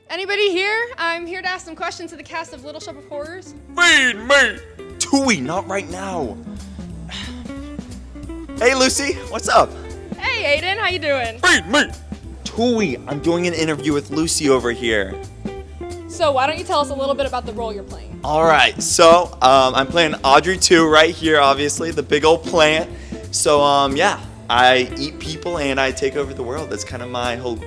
Anybody here? I'm here to ask some questions to the cast of Little Shop of Horrors. Feed me! Tui, not right now. Hey, Lucy, what's up? Hey, Aiden, how you doing? Feed me! Tui, I'm doing an interview with Lucy over here. So why don't you tell us a little bit about the role you're playing? All right, so I'm playing Audrey 2 right here, obviously, the big old plant. So, yeah, I eat people and I take over the world. That's kind of my whole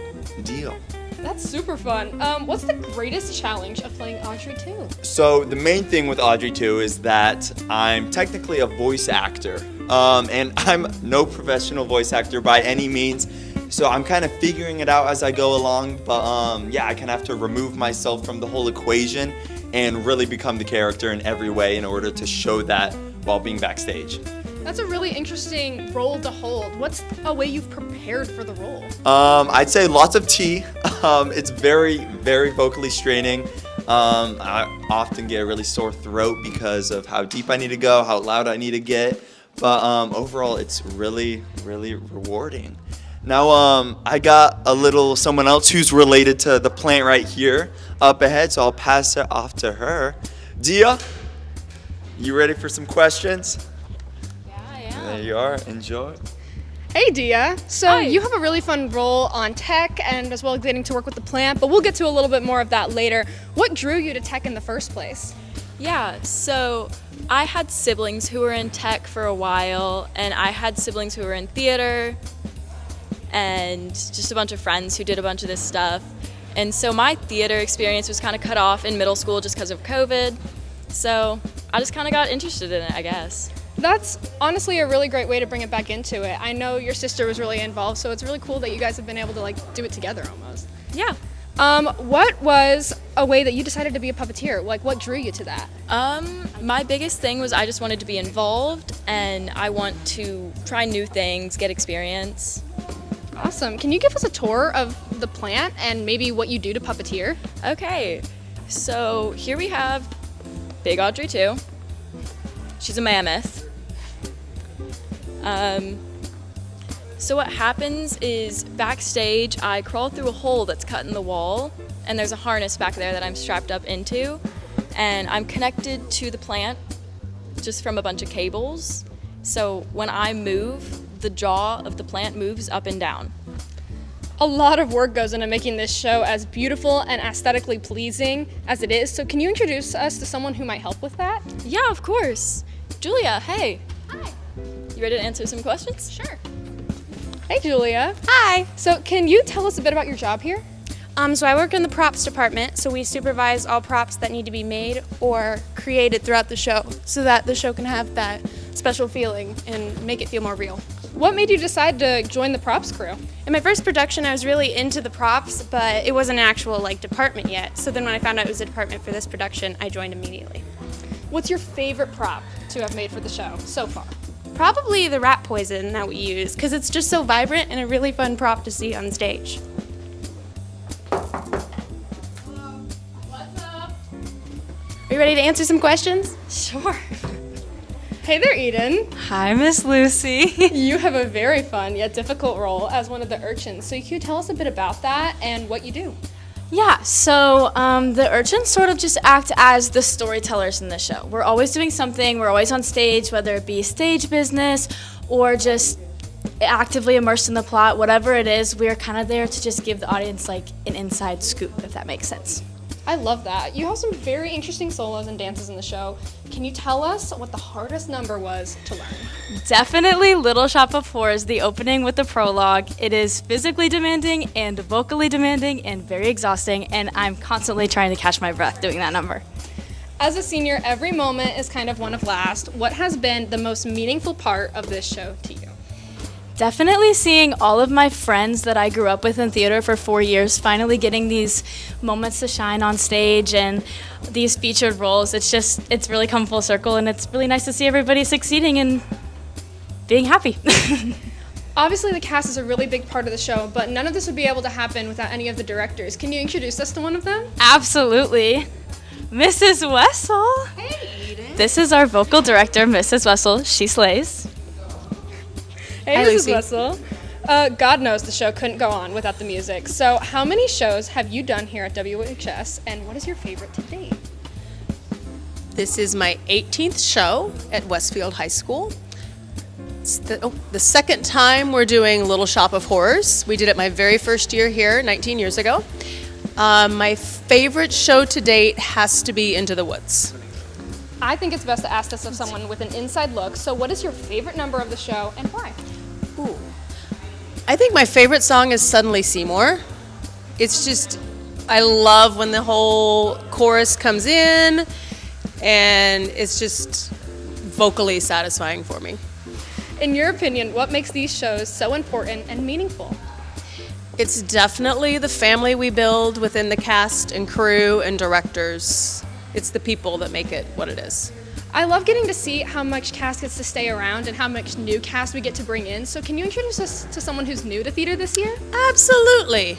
deal. That's super fun. What's the greatest challenge of playing Audrey 2? So the main thing with Audrey 2 is that I'm technically a voice actor. And I'm no professional voice actor by any means. So I'm kind of figuring it out as I go along. But yeah, I kind of have to remove myself from the whole equation and really become the character in every way in order to show that while being backstage. That's a really interesting role to hold. What's a way you've prepared for the role? I'd say lots of tea. It's very, very vocally straining. I often get a really sore throat because of how deep I need to go, how loud I need to get. But overall, it's really, really rewarding. Now, I got a little someone else who's related to the plant right here up ahead, so I'll pass it off to her. Dia, you ready for some questions? There you are. Enjoy. Hey, Dia. So Hi. you have a really fun role on tech and as well as getting to work with the plant, but we'll get to a little bit more of that later. What drew you to tech in the first place? Yeah, so I had siblings who were in tech for a while, and I had siblings who were in theater, and just a bunch of friends who did a bunch of this stuff. And so my theater experience was kind of cut off in middle school just because of COVID. So I just kind of got interested in it, I guess. That's honestly a really great way to bring it back into it. I know your sister was really involved, so it's really cool that you guys have been able to do it together almost. Yeah. What was a way that you decided to be a puppeteer? What drew you to that? My biggest thing was I just wanted to be involved, and I want to try new things, get experience. Awesome. Can you give us a tour of the plant and maybe what you do to puppeteer? Okay, so here we have Big Audrey 2. She's a mammoth. So what happens is backstage I crawl through a hole that's cut in the wall, and there's a harness back there that I'm strapped up into, and I'm connected to the plant just from a bunch of cables. So when I move, the jaw of the plant moves up and down. A lot of work goes into making this show as beautiful and aesthetically pleasing as it is, so can you introduce us to someone who might help with that? Yeah, of course. Julia, hey. Hi. You ready to answer some questions? Sure. Hey, Julia. Hi. So can you tell us a bit about your job here? So I work in the props department, so we supervise all props that need to be made or created throughout the show so that the show can have that special feeling and make it feel more real. What made you decide to join the props crew? In my first production, I was really into the props, but it wasn't an actual department yet. So then when I found out it was a department for this production, I joined immediately. What's your favorite prop to have made for the show so far? Probably the rat poison that we use, because it's just so vibrant and a really fun prop to see on stage. What's up? Are you ready to answer some questions? Sure. Hey there, Eden. Hi, Miss Lucy. You have a very fun yet difficult role as one of the urchins, so can you tell us a bit about that and what you do? Yeah, so the urchins sort of just act as the storytellers in the show. We're always doing something, we're always on stage, whether it be stage business or just actively immersed in the plot, whatever it is, we're kind of there to just give the audience an inside scoop, if that makes sense. I love that. You have some very interesting solos and dances in the show. Can you tell us what the hardest number was to learn? Definitely Little Shop of Horrors, the opening with the prologue. It is physically demanding and vocally demanding and very exhausting, and I'm constantly trying to catch my breath doing that number. As a senior, every moment is kind of one of last. What has been the most meaningful part of this show to you? Definitely seeing all of my friends that I grew up with in theater for 4 years finally getting these moments to shine on stage and these featured roles. It's really come full circle, and it's really nice to see everybody succeeding and being happy. Obviously, the cast is a really big part of the show, but none of this would be able to happen without any of the directors. Can you introduce us to one of them? Absolutely. Mrs. Wessel. Hey, Eden. This is our vocal director, Mrs. Wessel. She slays. Hey, Hi, Mrs. Lucy. Wessel. God knows the show couldn't go on without the music. So how many shows have you done here at WHS, and what is your favorite to date? This is my 18th show at Westfield High School. It's the second time we're doing Little Shop of Horrors. We did it my very first year here 19 years ago. My favorite show to date has to be Into the Woods. I think it's best to ask this of someone with an inside look. So what is your favorite number of the show and why? Ooh. I think my favorite song is Suddenly Seymour. It's just, I love when the whole chorus comes in, and it's just vocally satisfying for me. In your opinion, what makes these shows so important and meaningful? It's definitely the family we build within the cast and crew and directors. It's the people that make it what it is. I love getting to see how much cast gets to stay around and how much new cast we get to bring in. So can you introduce us to someone who's new to theater this year? Absolutely.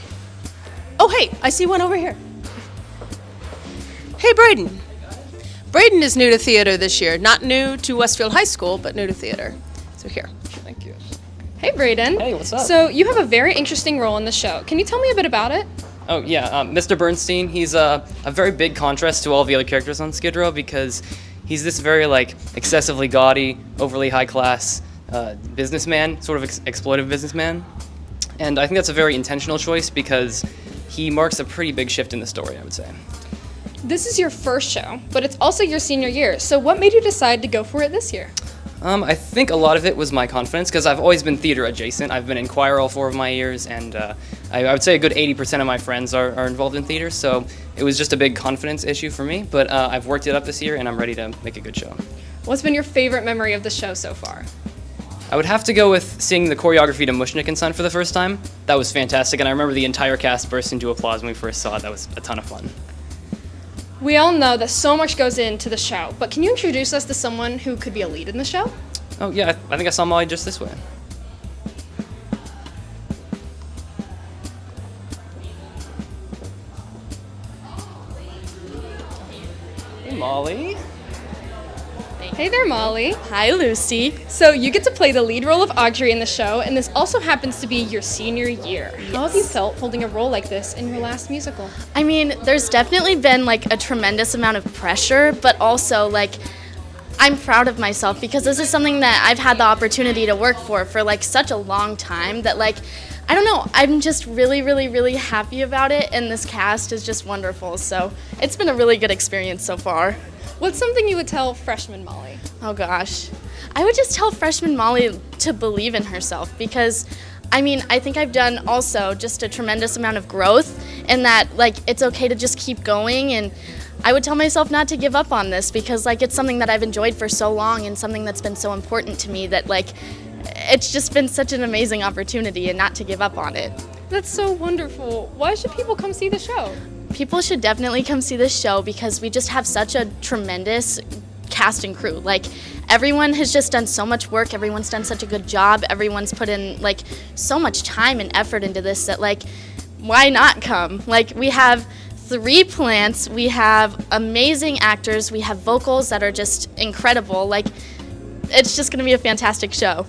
Oh, hey, I see one over here. Hey, Brayden. Brayden is new to theater this year. Not new to Westfield High School, but new to theater. So here. Thank you. Hey, Brayden. Hey, what's up? So you have a very interesting role in the show. Can you tell me a bit about it? Oh, yeah, Mr. Bernstein, he's a very big contrast to all the other characters on Skid Row because he's this very, excessively gaudy, overly high-class businessman, sort of exploitive businessman. And I think that's a very intentional choice because he marks a pretty big shift in the story, I would say. This is your first show, but it's also your senior year. So what made you decide to go for it this year? I think a lot of it was my confidence because I've always been theater adjacent. I've been in choir all 4 of my years, and I would say a good 80% of my friends are involved in theater, so it was just a big confidence issue for me, but I've worked it up this year, and I'm ready to make a good show. What's been your favorite memory of the show so far? I would have to go with seeing the choreography to Mushnik and Son for the first time. That was fantastic, and I remember the entire cast burst into applause when we first saw it. That was a ton of fun. We all know that so much goes into the show, but can you introduce us to someone who could be a lead in the show? Oh, yeah, I think I saw Molly just this way. Hey, Molly. Hey there, Molly. Hi, Lucy. So you get to play the lead role of Audrey in the show, and this also happens to be your senior year. How have you felt holding a role like this in your last musical? I mean, there's definitely been a tremendous amount of pressure, but also I'm proud of myself because this is something that I've had the opportunity to work for such a long time that I don't know, I'm just really, really, really happy about it, and this cast is just wonderful. So it's been a really good experience so far. What's something you would tell freshman Molly? Oh gosh. I would just tell freshman Molly to believe in herself because I think I've done also just a tremendous amount of growth and that it's okay to just keep going, and I would tell myself not to give up on this because it's something that I've enjoyed for so long and something that's been so important to me that it's just been such an amazing opportunity and not to give up on it. That's so wonderful. Why should people come see the show? People should definitely come see this show because we just have such a tremendous cast and crew. Everyone has just done so much work. Everyone's done such a good job. Everyone's put in so much time and effort into this that why not come? We have 3 plants. We have amazing actors. We have vocals that are just incredible. It's just going to be a fantastic show.